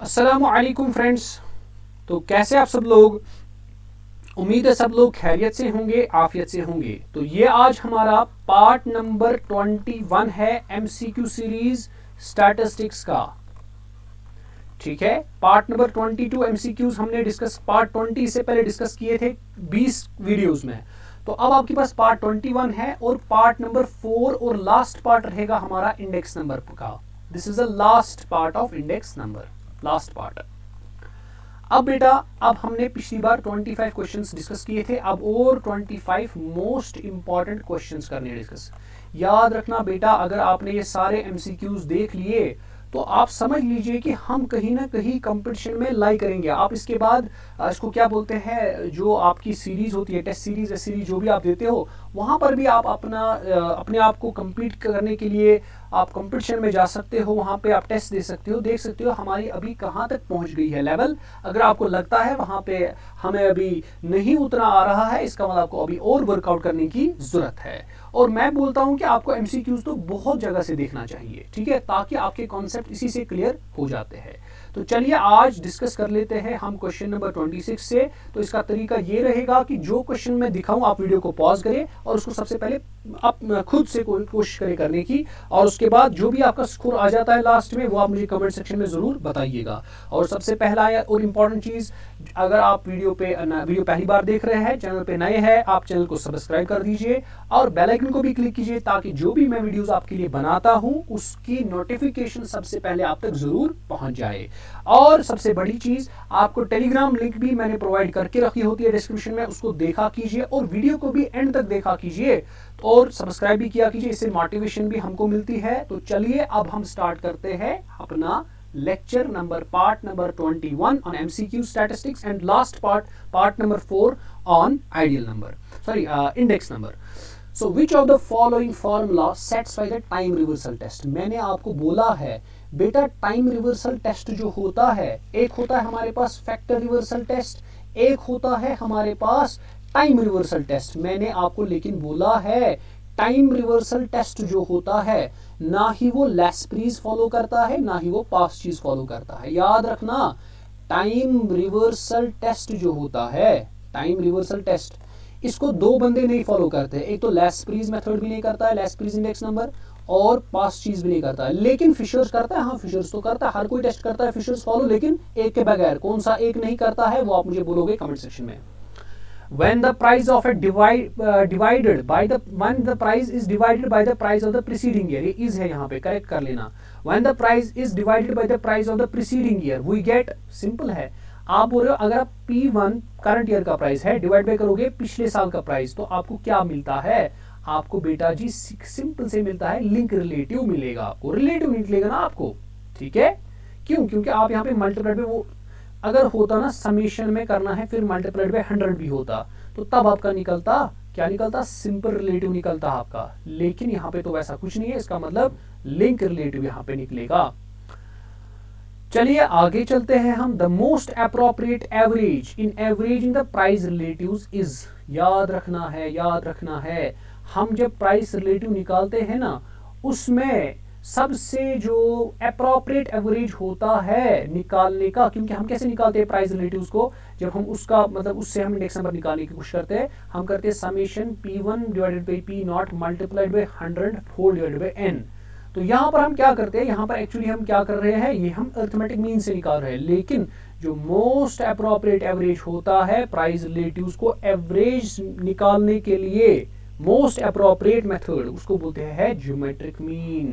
अस्सलामुअलैकुम फ्रेंड्स। तो कैसे आप सब लोग? उम्मीद है सब लोग खैरियत से होंगे, आफियत से होंगे। तो ये आज हमारा पार्ट नंबर 21 है एमसीक्यू सीरीज स्टैटिस्टिक्स का। ठीक है, पार्ट नंबर 22 एमसीक्यूज हमने डिस्कस पार्ट 20 से पहले डिस्कस किए थे 20 वीडियोस में। तो अब आपके पास पार्ट 21 है और पार्ट नंबर 4 और लास्ट पार्ट रहेगा हमारा इंडेक्स नंबर का। This is the last part of index number, last part. अब बेटा, अब हमने पिछली बार 25 क्वेश्चंस डिस्कस किए थे, अब और 25 मोस्ट इंपॉर्टेंट क्वेश्चंस करने डिस्कस। याद रखना बेटा, अगर आपने ये सारे एमसीक्यूज देख लिए तो आप समझ लीजिए कि हम कहीं ना कहीं कंपटीशन में लाई करेंगे। आप इसके बाद इसको क्या बोलते हैं, जो आपकी सीरीज होती है, टेस्ट सीरीज या सीरीज जो भी आप देते हो, वहां पर भी आप अपने आप को compete करने के लिए आप कंपटीशन में जा सकते हो। वहां पे आप टेस्ट दे सकते हो, देख सकते हो हमारी अभी कहां तक पहुंच गई है लेवल। अगर आपको लगता है वहां पे हमें अभी नहीं उतना आ रहा है, इसका मतलब आपको अभी और वर्कआउट करने की जरूरत है। और मैं बोलता हूं कि आपको एमसीक्यूज तो बहुत जगह से देखना चाहिए, ठीक है, ताकि आपके कॉन्सेप्ट इसी से क्लियर हो जाते हैं। तो चलिए आज डिस्कस कर लेते हैं हम क्वेश्चन नंबर 26 से। तो इसका तरीका ये रहेगा कि जो क्वेश्चन मैं दिखाऊं आप वीडियो को पॉज करें और उसको सबसे पहले आप खुद से कोशिश करें करने की, और उसके बाद जो भी आपका स्कोर आ जाता है लास्ट में वो आप मुझे कमेंट सेक्शन में जरूर बताइएगा। और सबसे पहला और इम्पोर्टेंट चीज, अगर आप वीडियो पहली बार देख रहे हैं, चैनल पे नए हैं, आप चैनल को सब्सक्राइब कर दीजिए और बेल आइकन को भी क्लिक कीजिए, ताकि जो भी मैं वीडियोस आपके लिए बनाता हूं उसकी नोटिफिकेशन सबसे पहले आप तक जरूर पहुंच जाए। और सबसे बड़ी चीज, आपको टेलीग्राम लिंक भी मैंने प्रोवाइड करके रखी होती है डिस्क्रिप्शन में, उसको देखा कीजिए और वीडियो को भी एंड तक देखा कीजिए और सब्सक्राइब भी किया कीजिए, इससे मोटिवेशन भी हमको मिलती है। तो चलिए अब हम स्टार्ट करते हैं अपना lecture number part number 21 on MCQ statistics and last part number 4 on ideal number, index number. So which of the following formula satisfy the time reversal test. मैंने आपको बोला है बेटा, टाइम रिवर्सल टेस्ट जो होता है, एक होता है हमारे पास फैक्टर रिवर्सल टेस्ट, एक होता है हमारे पास टाइम रिवर्सल टेस्ट। मैंने आपको लेकिन बोला है टाइम रिवर्सल टेस्ट जो होता है ना ही वो लेस्प्रीज फॉलो करता है, ना ही वो पास्ट चीज फॉलो करता है। याद रखना, टाइम रिवर्सल टेस्ट जो होता है, टाइम रिवर्सल टेस्ट, इसको दो बंदे नहीं फॉलो करते। एक तो लेस्प्रीज मेथड भी नहीं करता है, लेस्प्रीज इंडेक्स नंबर, और पास्ट चीज भी नहीं करता है, लेकिन फिशर्स करता है। हाँ, फिशर्स तो करता है, हर कोई टेस्ट करता है फिशर्स फॉलो, लेकिन एक के बगैर। कौन सा एक नहीं करता है वो आप मुझे बोलोगे कमेंट सेक्शन में। When the price of a divided by the when the price is divided by the price of the preceding year, ये is है यहाँ पे, करेक्ट कर लेना। When the price is divided by the price of the preceding year, we get, simple है। आप बोल रहे हो अगर आप P1 करंट ईयर का प्राइस है, डिवाइड बाय करोगे पिछले साल का प्राइस, तो आपको क्या मिलता है? आपको बेटा जी सिंपल से मिलता है लिंक रिलेटिव मिलेगा आपको, रिलेटिव निकलेगा ना आपको, ठीक है। क्यों? क्योंकि आप यहाँ पे मल्टीप्लाइड पे, वो अगर होता ना समीशन में करना है फिर मल्टीप्लाइड बाय 100 भी होता, तो तब आपका निकलता क्या निकलता? सिंपल रिलेटिव निकलता आपका। लेकिन यहाँ पे तो वैसा कुछ नहीं है, इसका मतलब लिंक रिलेटिव यहाँ पे निकलेगा। चलिए आगे चलते हैं हम। The most appropriate average in the price relatives is. याद रखना है, याद रखना है, हम जब प्राइस रिलेटिव निकालते हैं ना, उसमें सबसे जो अप्रोप्रिएट एवरेज होता है निकालने का, क्योंकि हम कैसे निकालते हैं प्राइस रिलेटिव्स को, जब हम उसका मतलब उससे हम इंडेक्स नंबर निकालने की कोशिश करते हैं, हम करते हैं summation P1 divided by P0 multiplied by 100 whole divided by n। तो यहाँ पर हम क्या करते हैं, यहाँ पर एक्चुअली हम क्या कर रहे हैं, ये हम अरिथमेटिक मीन से निकाल रहे हैं, लेकिन जो मोस्ट अप्रोप्रिएट एवरेज होता है प्राइस रिलेटिव्स को एवरेज निकालने के लिए, मोस्ट अप्रोप्रिएट मेथड उसको बोलते हैं ज्योमेट्रिक मीन,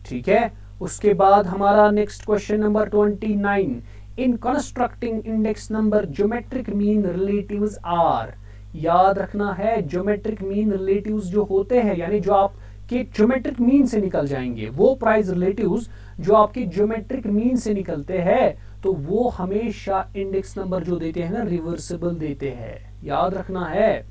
ठीक है। उसके बाद हमारा next question number 29, in constructing index number geometric mean relatives are. याद रखना है, ज्योमेट्रिक मीन रिलेटिव्स जो होते हैं, यानी जो आपके ज्योमेट्रिक मीन से निकल जाएंगे, वो प्राइस रिलेटिव्स जो आपके ज्योमेट्रिक मीन से निकलते हैं, तो वो हमेशा इंडेक्स नंबर जो देते हैं ना, रिवर्सिबल देते हैं। याद रखना है।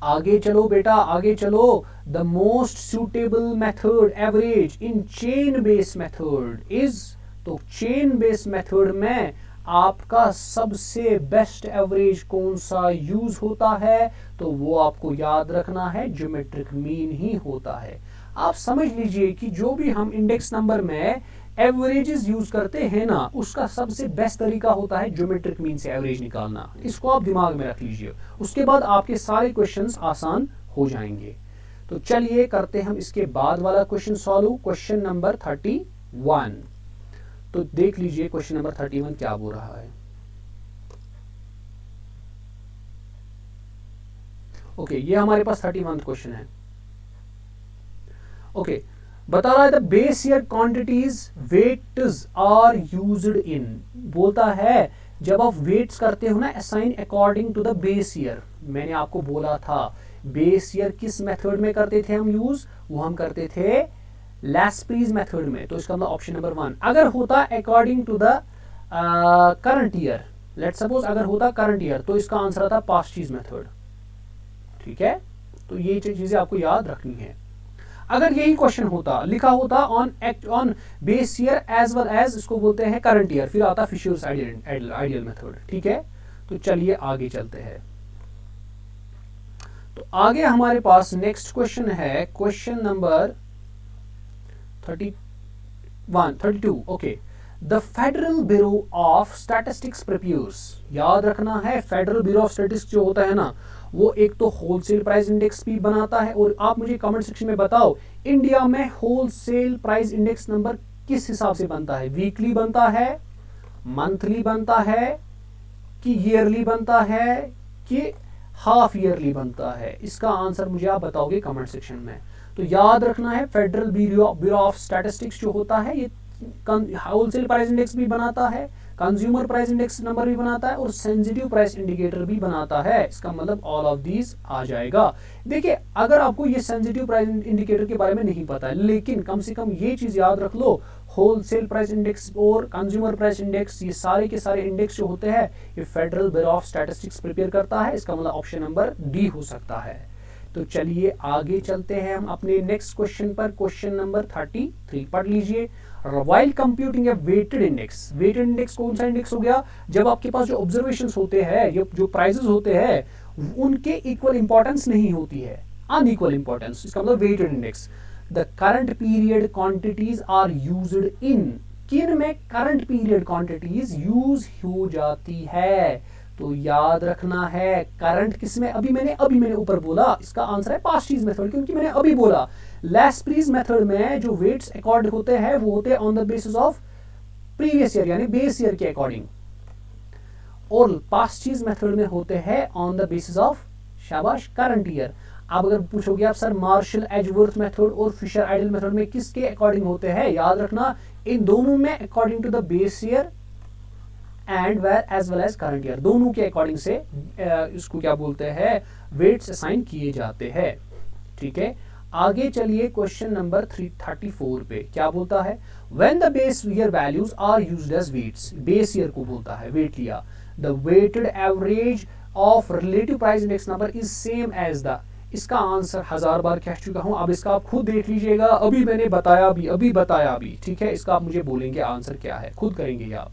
आगे चलो बेटा, आगे चलो। The most suitable method average in chain based method is. तो चेन बेस्ड मेथड में आपका सबसे बेस्ट एवरेज कौन सा यूज होता है? तो वो आपको याद रखना है, ज्योमेट्रिक मीन ही होता है। आप समझ लीजिए कि जो भी हम इंडेक्स नंबर में एवरेजेस यूज करते हैं ना, उसका सबसे बेस्ट तरीका होता है ज्योमेट्रिक मीन से एवरेज निकालना। इसको आप दिमाग में रख लीजिए, उसके बाद आपके सारे क्वेश्चंस आसान हो जाएंगे। तो चलिए करते हम इसके बाद वाला क्वेश्चन सॉल्व, क्वेश्चन नंबर 31। तो देख लीजिए क्वेश्चन नंबर 31 क्या बोल रहा है। ओके, ये हमारे पास 31 क्वेश्चन है। ओके, बता रहा है the base year quantities weights are used in. बोलता है जब आप वेट्स करते हो ना assign according to the base year, मैंने आपको बोला था बेस ईयर किस मेथड में करते थे हम यूज, वो हम करते थे लैस्प्रीज मेथड में। तो इसका मतलब ऑप्शन नंबर 1। अगर होता according to the current year, let suppose अगर होता करंट ईयर, तो इसका आंसर आता पास्टीज मेथड। ठीक है, तो ये चीजें आपको याद रखनी है। अगर यही क्वेश्चन होता, लिखा होता on base year as well as इसको बोलते हैं करंट ईयर, फिर आता फिशर्स आइडियल मेथड। ठीक है, तो चलिए आगे चलते हैं। तो आगे हमारे पास नेक्स्ट क्वेश्चन है, question number 32। Okay, the federal bureau of statistics prepares, याद रखना है फेडरल ब्यूरो ऑफ स्टैटिस्टिक्स जो होता है ना, वो एक तो होलसेल प्राइस इंडेक्स भी बनाता है। और आप मुझे कमेंट सेक्शन में बताओ इंडिया में होलसेल प्राइस इंडेक्स नंबर किस हिसाब से बनता है, वीकली बनता है, मंथली बनता है, कि ईयरली बनता है, कि हाफ ईयरली बनता है। इसका आंसर मुझे आप बताओगे कमेंट सेक्शन में। तो याद रखना है फेडरल ब्यूरो ऑफ स्टैटिस्टिक्स जो होता है ये होलसेल प्राइस इंडेक्स भी बनाता है, कंज्यूमर प्राइस इंडेक्स नंबर भी बनाता है, और सेंसिटिव प्राइस इंडिकेटर भी बनाता है। इसका मतलब ऑल ऑफ दीज आ जाएगा। देखिए अगर आपको ये सेंसिटिव प्राइस इंडिकेटर के बारे में नहीं पता है, लेकिन कम से कम ये चीज याद रख लो, होलसेल प्राइस इंडेक्स और कंज्यूमर प्राइस इंडेक्स ये सारे के सारे इंडेक्स जो होते हैं ये federal bureau of statistics prepare करता है। इसका मतलब ऑप्शन नंबर डी हो सकता है। तो चलिए आगे चलते हैं हम अपने नेक्स्ट क्वेश्चन पर, क्वेश्चन नंबर 33 पढ़ लीजिए। While computing A weighted index, weighted index कौन सा इंडेक्स हो गया, जब आपके पास जो ऑब्जर्वेशंस होते हैं, जो प्राइजेस होते हैं उनके इक्वल इंपॉर्टेंस नहीं होती है, अनइक्वल इंपॉर्टेंस। इसका मतलब weighted index. The current period quantities are used in, किन में करंट पीरियड क्वांटिटीज यूज हो जाती है। तो याद रखना है करंट किसमें, अभी मैंने ऊपर बोला इसका आंसर है पास्टीज मेथड, क्योंकि मैंने अभी बोला लैस्प्रीज मेथड में जो वेट्स अकॉर्ड होते हैं वो होते हैं on the basis of previous year यानी बेस ईयर के अकॉर्डिंग, और पास्टीज मेथड में होते हैं ऑन द बेसिस ऑफ शाबाश करंट ईयर। अब अगर पूछोगे आप सर मार्शल एजवर्थ मेथड और फिशर आइडियल मेथड में किसके अकॉर्डिंग होते हैं, याद रखना इन दोनों में according to the base year and where as well as current year, दोनों के अकॉर्डिंग से इसको क्या बोलते हैं वेट्स असाइन किए जाते हैं। ठीक है, आगे चलिए क्वेश्चन नंबर 34 पे क्या बोलता है, when the base year values are used as weights, base year को बोलता है वेट लिया, the weighted average of relative price index number is same as the, इसका आंसर 1000 बार कह चुका हूं, अब इसका आप खुद देख लीजिएगा, अभी मैंने बताया भी। ठीक है, इसका आप मुझे बोलेंगे आंसर क्या है, खुद करेंगे आप।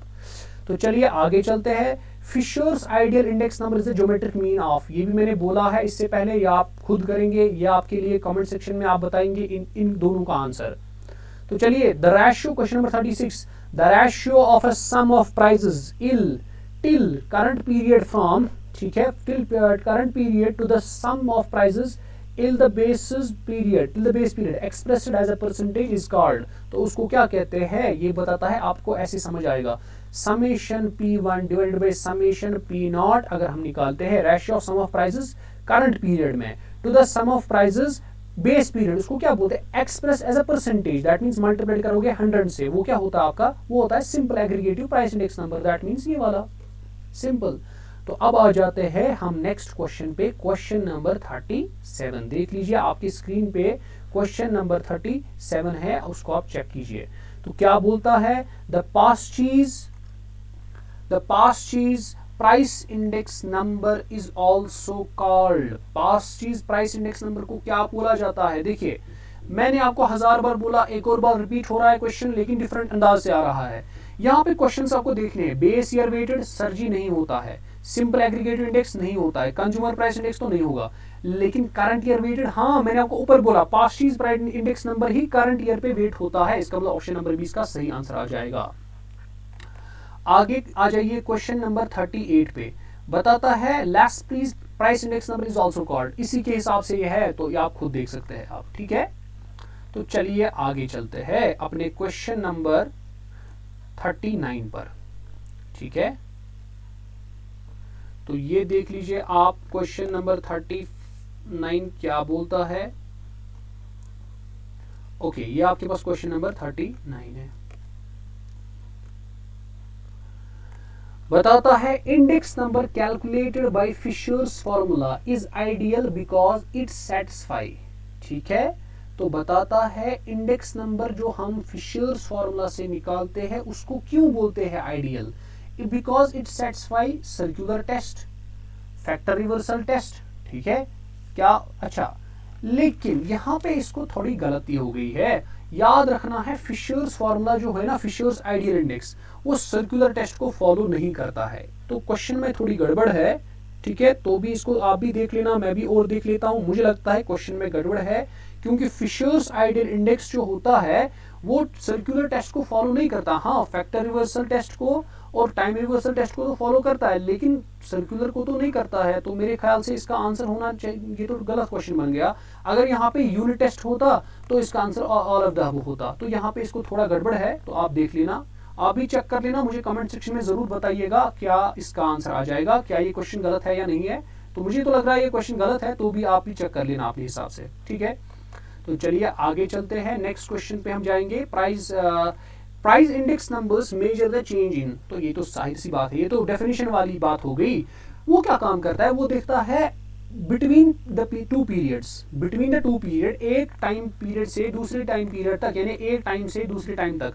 तो चलिए आगे चलते हैं। Fisher's ideal index number is the geometric mean of, ये भी मैंने बोला है इससे पहले, या आप खुद करेंगे या आपके लिए कमेंट सेक्शन में आप बताएंगे इन दोनों का आंसर। तो चलिए the ratio, question number 36, the ratio of a sum of prices till current period from, ठीक है, till current period to the sum of prices till the base period expressed as a percentage is called. तो उसको क्या कहते हैं ये बताता है, आपको ऐसे समझ आएगा, summation P1 divided by summation P0 अगर हम निकालते हैं ratio of sum of prices current period में to the sum of prices base period, उसको क्या बोलते हैं express as a percentage, that means multiply करोगे 100 से, वो क्या होता है आपका, वो होता है simple aggregative price index number, that means ये वाला सिंपल। तो अब आ जाते हैं हम नेक्स्ट क्वेश्चन पे, क्वेश्चन नंबर 37 देख लीजिए आपकी स्क्रीन पे, क्वेश्चन नंबर 37 है, उसको आप चेक कीजिए। तो क्या बोलता है, the past cheese price index number is also called, past cheese price index number को क्या बोला जाता है। देखिए मैंने आपको 1000 बार बोला, एक और बार रिपीट हो रहा है क्वेश्चन, लेकिन डिफरेंट अंदाज से आ रहा है। यहाँ पे क्वेश्चंस आपको देखने हैं, बेस ईयर वेटेड सर जी नहीं होता है, सिंपल एग्रीगेटिव इंडेक्स नहीं होता है, कंज्यूमर प्राइस इंडेक्स तो नहीं होगा, लेकिन करंट ईयर वेटेड, हाँ मैंने आपको ऊपर बोला पास्ट चीज प्राइस इंडेक्स नंबर ही करंट ईयर पे वेट होता है, इसका मतलब ऑप्शन नंबर 20 का सही आंसर आ जाएगा। आगे आ जाइए क्वेश्चन नंबर 38 पे, बताता है less price index number is also called, इसी के हिसाब से ये है, तो ये आप खुद देख सकते हैं आप, ठीक है। तो चलिए आगे चलते हैं अपने क्वेश्चन नंबर 39 पर, ठीक है। तो ये देख लीजिए आप, क्वेश्चन नंबर 39 क्या बोलता है। ओके, ये आपके पास क्वेश्चन नंबर 39 है। बताता है index number calculated by Fisher's formula is ideal because it satisfy, ठीक है। तो बताता है इंडेक्स नंबर जो हम फिशर्स फॉर्मूला से निकालते हैं उसको क्यों बोलते हैं ideal, because it satisfy circular test, factor reversal test, ठीक है क्या। अच्छा, लेकिन यहां पे इसको थोड़ी गलती हो गई है, याद रखना है फिशर्स फॉर्मूला जो है ना, फिशर्स आइडियल इंडेक्स, वो सर्कुलर टेस्ट को फॉलो नहीं करता है, तो क्वेश्चन में थोड़ी गड़बड़ है, ठीक है। तो भी इसको आप भी देख लेना, मैं भी और देख लेता हूं, मुझे लगता है क्वेश्चन में गड़बड़ है, क्योंकि फिशर्स आइडियल इंडेक्स जो होता है वो सर्कुलर टेस्ट को फॉलो नहीं करता, हाँ फैक्टर रिवर्सल टेस्ट को और टाइम रिवर्सल टेस्ट को तो फॉलो करता है, लेकिन सर्कुलर को तो नहीं करता है। तो मेरे ख्याल से इसका आंसर होना चाहिए, ये तो गलत क्वेश्चन बन गया। अगर यहाँ पे यूनिट टेस्ट होता तो इसका answer all of the above होता, तो यहाँ पे इसको थोड़ा गड़बड़ है, तो आप देख लेना, आप भी चेक कर लेना, मुझे कमेंट सेक्शन में जरूर बताइएगा क्या इसका आंसर आ जाएगा, क्या ये क्वेश्चन गलत है या नहीं है। तो मुझे तो लग रहा है ये क्वेश्चन गलत है, तो भी आप भी चेक कर लेना अपने हिसाब से, ठीक है। तो चलिए आगे चलते हैं, नेक्स्ट क्वेश्चन पे हम जाएंगे। Price index numbers measure the change in, तो ये तो जाहिर सी बात है, ये तो डेफिनेशन वाली बात हो गई। वो क्या काम करता है, वो देखता है between the two periods, between the two period, एक टाइम पीरियड से दूसरे टाइम पीरियड तक, यानी एक टाइम से दूसरे टाइम तक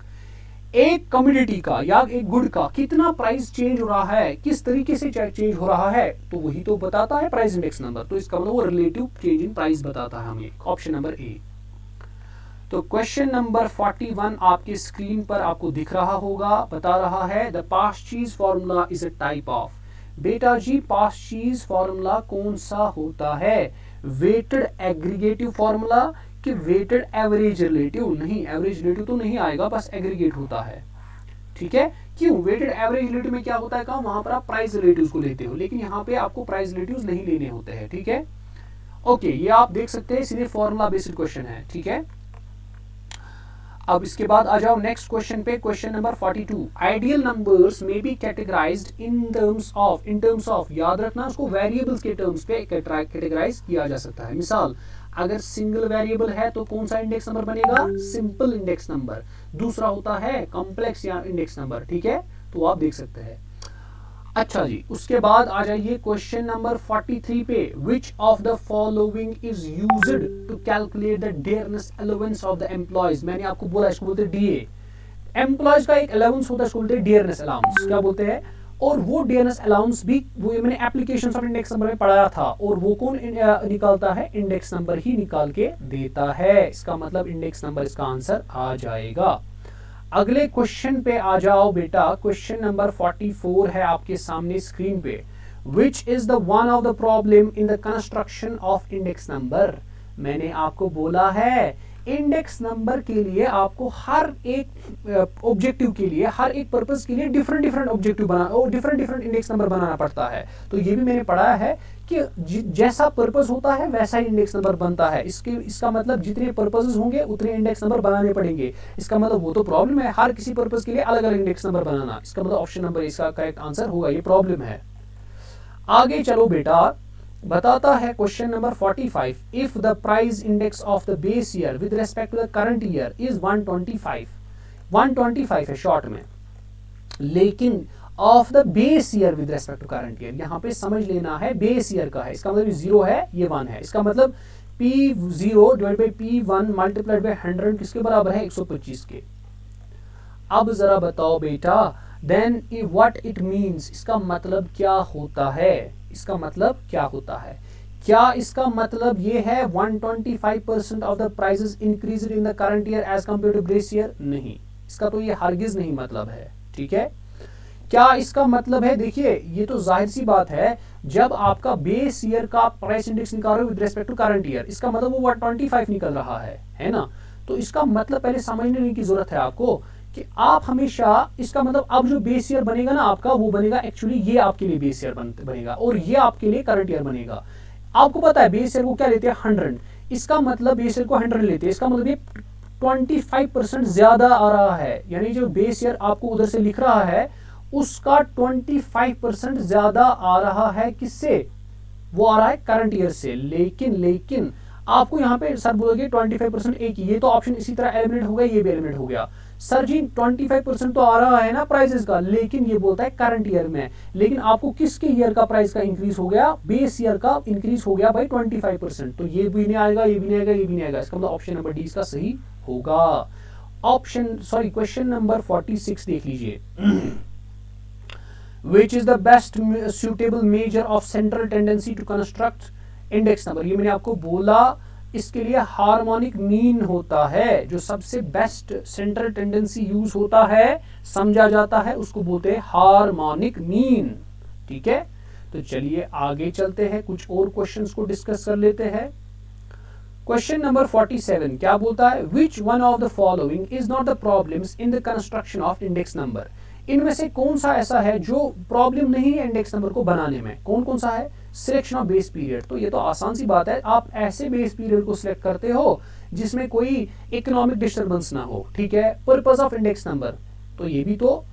एक कम्युनिटी का या एक गुड का कितना प्राइस चेंज हो रहा है, किस तरीके से चेंज हो रहा है, तो वही तो बताता है प्राइस इंडेक्स नंबर। तो इसका मतलब वो रिलेटिव चेंज इन प्राइस बताता है हमें, ऑप्शन नंबर ए। तो क्वेश्चन नंबर 41 आपकी स्क्रीन पर आपको दिख रहा होगा, बता रहा है द पास्ट चीज formula is a type of. बेटा जी पास्ट चीज फॉर्मूला कौन सा होता है, वेटेड एग्रीगेटिव फॉर्मूला कि वेटेड एवरेज रिलेटिव? नहीं, एवरेज रिलेटिव तो नहीं आएगा, बस एग्रीगेट होता है, ठीक है। क्यों, वेटेड एवरेज रिलेटिव में क्या होता है काम, वहां पर आप प्राइस रिलेटिव्स को लेते हो, लेकिन यहाँ पे आपको प्राइस रिलेटिव्स नहीं लेने होते हैं, ठीक है। ओके, ये आप देख सकते हैं सीधे फॉर्मूला बेस्ड क्वेश्चन है, ठीक है। अब इसके बाद आ जाओ नेक्स्ट क्वेश्चन पे, क्वेश्चन नंबर 42। आइडियल नंबर्स में be categorised in terms of, याद रखना उसको वेरिएबल्स के टर्म्स पे कैटेगराइज किया जा सकता है। मिसाल, अगर सिंगल वेरिएबल है तो कौन सा इंडेक्स नंबर बनेगा, सिंपल इंडेक्स नंबर। दूसरा होता है कॉम्प्लेक्स या इंडेक्स नंबर, ठीक है। तो आप देख सकते हैं। अच्छा जी, उसके बाद आ जाइए क्वेश्चन नंबर 43 पे, which of the following is used to calculate the dearness allowance of the employees. मैंने आपको बोला इसको बोलते हैं डीए, एम्प्लॉयज का एक अलाउंस होता है, इसको बोलते हैं डेयरनेस अलाउंस, क्या बोलते हैं। और वो डेयरनेस अलाउंस भी वो मैंने एप्लीकेशंस ऑफ इंडेक्स नंबर में पढ़ाया था, और वो कौन निकालता है, इंडेक्स नंबर ही निकाल के देता है। इसका मतलब इंडेक्स नंबर इसका आंसर आ जाएगा। अगले क्वेश्चन पे आ जाओ बेटा, क्वेश्चन नंबर 44 है आपके सामने स्क्रीन पे। Which is the one of the problem in the construction of index number. मैंने आपको बोला है इंडेक्स नंबर के लिए आपको हर एक ऑब्जेक्टिव के लिए, हर एक पर्पस के लिए डिफरेंट डिफरेंट ऑब्जेक्टिव बनाना और डिफरेंट डिफरेंट इंडेक्स नंबर बनाना पड़ता है। तो ये भी मैंने पढ़ा है कि जैसा पर्पस होता है वैसा ही इंडेक्स नंबर बनता है। इसका मतलब जितने पर्पसेस होंगे उतने इंडेक्स नंबर बनाने पड़ेंगे। इसका मतलब वो तो प्रॉब्लम है, हर किसी पर्पस के लिए अलग अलग इंडेक्स नंबर बनाना। इसका मतलब ऑप्शन नंबर इसका करेक्ट आंसर होगा, ये प्रॉब्लम है। आगे चलो बेटा, बताता है question number 45, if the price index of the base year with respect to the current year is 125 है शॉर्ट में, लेकिन of the base year with respect to current year, यहां पे समझ लेना है बेस ईयर का है, इसका मतलब 0 है, ये 1 है। इसका मतलब P0 divide by P1 multiplied by 100 किसके बराबर है, 125 के। अब जरा बताओ बेटा, देन व्हाट इट मीन्स, इसका मतलब क्या होता है, इसका मतलब क्या होता है। क्या इसका मतलब ये है 125% of the prices increased in the current year as compare to base year? नहीं, इसका तो ये हरगिज नहीं मतलब है, ठीक है। क्या इसका मतलब है, देखिए ये तो जाहिर सी बात है, जब आपका बेस ईयर का प्राइस इंडेक्स निकाल रहे हो with respect to current year, इसका मतलब वो 25 निकल रहा है ना। तो इसका मतलब पहले समझने की जरूरत है आपको कि आप हमेशा, इसका मतलब अब जो बेस ईयर बनेगा ना आपका, वो बनेगा एक्चुअली ये आपके लिए बेस ईयर बनेगा और ये आपके लिए करंट ईयर बनेगा। आपको पता है बेस ईयर को क्या लेते हैं 100, इसका मतलब बेस ईयर को 100 लेते हैं, इसका मतलब ये 25% ज्यादा आ रहा है, यानी जो बेस ईयर आपको उधर से लिख रहा है उसका 25% ज्यादा आ रहा है, किससे, वो आ रहा है करंट ईयर से। लेकिन आपको यहाँ पे सर बोलोगे 25% एक ही, ये तो ऑप्शन इसी तरह एलिमिनेट हो गया, ये भी एलिमिनेट हो गया। सर जी 25% तो आ रहा है ना प्राइसेस का, लेकिन ये बोलता है करंट ईयर में, लेकिन आपको किसके ईयर का प्राइस का इंक्रीज हो गया, बेस ईयर का इंक्रीज हो गया भाई 25%, तो ये भी नहीं आएगा, ये भी नहीं आएगा, ये भी नहीं आएगा, इसका मतलब ऑप्शन नंबर डी इसका सही होगा। क्वेश्चन नंबर 46 देख लीजिए। Which is the best suitable measure of central tendency to construct index number? ये मैंने आपको बोला, इसके लिए हार्मोनिक मीन होता है, जो सबसे बेस्ट सेंट्रल टेंडेंसी यूज होता है, समझा जाता है, उसको बोलते हैं हार्मोनिक मीन। ठीक है, तो चलिए आगे चलते हैं, कुछ और क्वेश्चंस को डिस्कस कर लेते हैं। क्वेश्चन नंबर 47 क्या बोलता है, which one of the following is not the problems in the construction of index number? इनमें से कौन सा ऐसा है जो प्रॉब्लम नहीं है इंडेक्स नंबर को बनाने में? कौन कौन सा है? सिलेक्शन ऑफ बेस पीरियड, तो ये तो आसान सी बात है, आप ऐसे बेस पीरियड को सिलेक्ट करते हो जिसमें कोई इकोनॉमिक डिस्टर्बेंस ना हो। ठीक है, पर्पस ऑफ इंडेक्स नंबर, तो ये भी तो,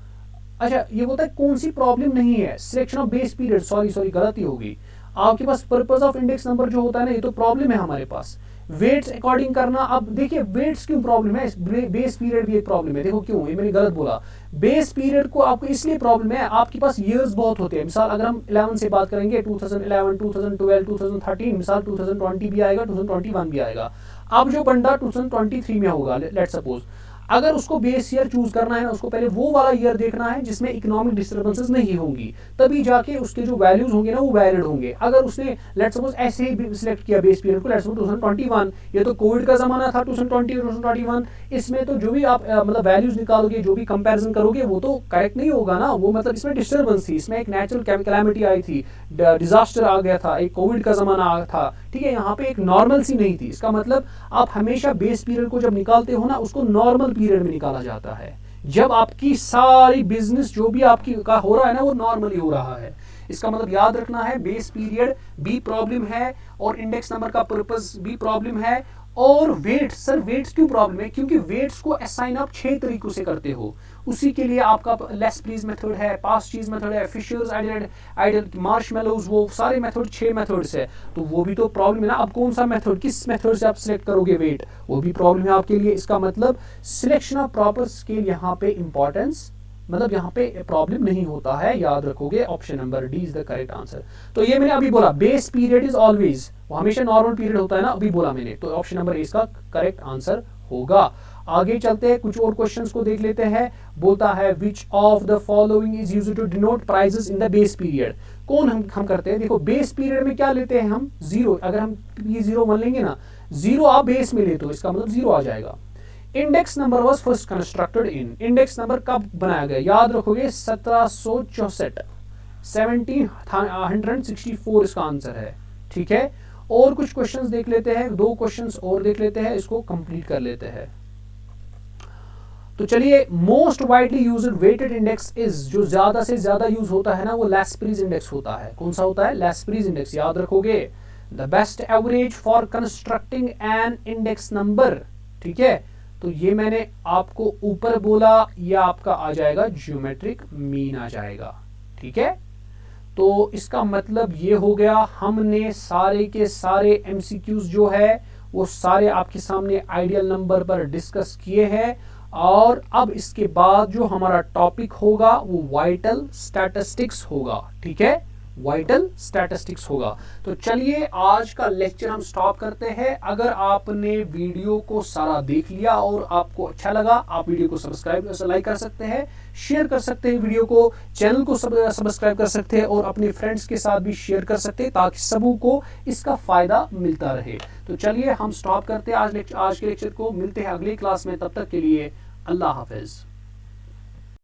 अच्छा ये बोलता है कौन सी प्रॉब्लम नहीं है, selection of base period, sorry गलती होगी, आपके पास पर्पस ऑफ इंडेक्स नंबर जो होता है ना, ये तो प्रॉब्लम है हमारे पास। वेट्स अकॉर्डिंग करना, अब देखिए वेट्स क्यों प्रॉब्लम है, बेस पीरियड भी एक प्रॉब्लम है, देखो क्यों, ये मैंने गलत बोला, बेस पीरियड को आपको इसलिए प्रॉब्लम है, आपके पास ईयर्स बहुत होते हैं, मिसाल अगर हम 11 से बात करेंगे, 2011, 2012, 2013, मिसाल 2020 भी आएगा, 2021 भी आएगा। अब जो बंदा 2023 में होगा, लेट्स सपोज, अगर उसको बेस ईयर चूज करना है ना, उसको पहले वो वाला ईयर देखना है जिसमें इकोनॉमिक डिस्टर्बेंसेस नहीं होंगी, तभी जाके उसके जो वैल्यूज होंगे ना वो वैलिड होंगे। अगर उसने लेट्स सपोज ऐसे ही सिलेक्ट किया बेस पीरियड को, लेट्स सपोज 2021, ये तो कोविड का जमाना था 2020 और 2021, इसमें तो जो भी आप मतलब वैल्यूज निकालोगे, जो भी कंपैरिजन करोगे, वो तो करेक्ट नहीं होगा ना, वो मतलब इसमें डिस्टर्बेंस थी, इसमें एक नेचुरल कैलामिटी आई थी, डिजास्टर आ गया था, एक कोविड का जमाना आ था। ठीक है, यहाँ पे एक नॉर्मल सी नहीं थी, इसका मतलब आप हमेशा बेस पीरियड को जब निकालते हो ना, उसको नॉर्मल पीरियड में निकाला जाता है, जब आपकी सारी बिजनेस जो भी आपकी का हो रहा है ना, वो नॉर्मली हो रहा है। इसका मतलब याद रखना है, बेस पीरियड भी प्रॉब्लम है और इंडेक्स नंबर का पर्पस भी प्रॉब्लम है। और वेट्स, सर वेट्स क्यों प्रॉब्लम है? क्योंकि वेट्स को असाइन आप 6 तरीकों से करते हो, उसी के लिए आपका लेस प्लीज मेथड है, पास चीज मेथड है, फिशर्स आइडियल, मार्शमेलोज, वो सारे मेथड 6 मेथड्स है, तो वो भी तो प्रॉब्लम है ना। अब कौन सा मेथड, किस मेथड से आप सिलेक्ट करोगे वेट, वो भी प्रॉब्लम है आपके लिए। इसका मतलब सिलेक्शन ऑफ प्रॉपर स्केल यहाँ पे इंपॉर्टेंस, मतलब यहाँ पे प्रॉब्लम नहीं होता है, याद रखोगे, option number D is the correct answer. तो ये मैंने अभी बोला, बेस पीरियड इज ऑलवेज, वो हमेशा नॉर्मल पीरियड होता है ना, अभी बोला मैंने, तो ऑप्शन नंबर ए इसका करेक्ट आंसर होगा। आगे चलते हैं, कुछ और क्वेश्चंस को देख लेते हैं। बोलता है which of the following is used to denote prices in the base period? कौन हम करते हैं, देखो बेस पीरियड में क्या लेते हैं हम, जीरो, अगर हम P01 लेंगे ना, जीरो आप बेस में लेते हो, इसका मतलब जीरो आ जाएगा। Index number was first constructed in, index number कब बनाया गया, याद रखोगे 1764, 1764 इसका आंसर है। ठीक है, और कुछ क्वेश्चंस देख लेते हैं, 2 क्वेश्चंस और देख लेते हैं, इसको कंप्लीट कर लेते हैं। तो चलिए, most widely used weighted index is, जो ज्यादा से ज्यादा यूज होता है ना, वो लैस्प्रीज इंडेक्स होता है। कौन सा होता है? लैस्प्रीज इंडेक्स, याद रखोगे। The best average for constructing an index number, ठीक है, तो ये मैंने आपको ऊपर बोला, ये आपका आ जाएगा ज्योमेट्रिक मीन आ जाएगा। ठीक है, तो इसका मतलब ये हो गया, हमने सारे के सारे एमसीक्यूज जो है वो सारे आपके सामने आइडियल नंबर पर डिस्कस किए हैं, और अब इसके बाद जो हमारा टॉपिक होगा वो वाइटल स्टैटिस्टिक्स होगा। ठीक है, वाइटल स्टैटिस्टिक्स होगा। तो चलिए आज का लेक्चर हम स्टॉप करते हैं। अगर आपने वीडियो को सारा देख लिया और आपको अच्छा लगा, आप वीडियो को सब्सक्राइब लाइक कर सकते हैं, शेयर कर सकते हैं वीडियो को, चैनल को सब्सक्राइब कर सकते हैं और अपने फ्रेंड्स के साथ भी शेयर कर सकते हैं, ताकि सबों को इसका फायदा मिलता रहे। तो चलिए हम स्टॉप करते हैं आज के लेक्चर को, मिलते हैं अगली क्लास में, तब तक के लिए अल्लाह हाफिज।